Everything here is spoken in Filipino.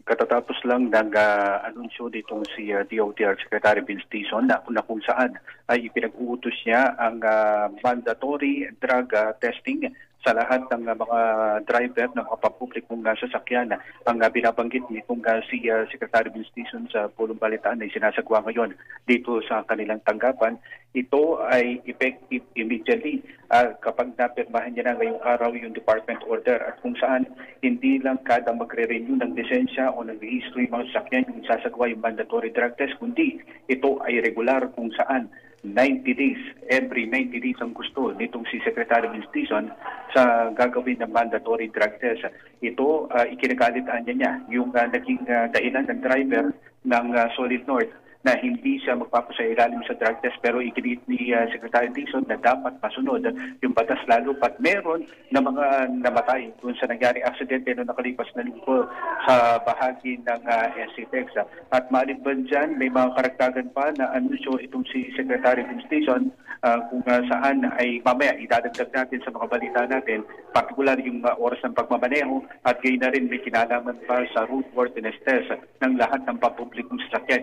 Katatapos lang anunsyo ditong si DOTR Secretary Vince Dizon na kung saan ay ipinag-uutos niya ang mandatory drug testing sa lahat ng mga driver ng mga pampublikong sasakyan. Ang binabanggit nitong si Secretary Vince Dizon sa Pulong Balitaan ay sinasagwa ngayon dito sa kanilang tanggapan. Ito ay effective immediately kapag napirmahan niya na ngayong araw yung department order at kung saan hindi lang kada magre-renew ng lisensya o nag-rehistro yung mga sasakyan yung sasagwa yung mandatory drug test, kundi ito ay regular kung saan 90 days, every 90 days ang gusto nitong si Secretary Vince Dizon sa gagawin ng mandatory drug test. Ito, ikinagalitaan niya yung naging dahilan ng driver ng Solid North na hindi siya magpapasailalim sa drug test pero ikinit ni Secretary Dizon na dapat masunod yung batas lalo pat meron na mga namatay doon sa nangyari aksidente noong nakalipas na linggo sa bahagi ng SCTEX. At maliban dyan, may mga karagdagan pa na anunsyo itong si Secretary Vince Dizon kung saan ay mamaya idadagdag natin sa mga balita natin, particular yung oras ng pagmamaneho at gayon na rin may kinalaman pa sa roadworthiness test ng lahat ng pampublikong sasakyan.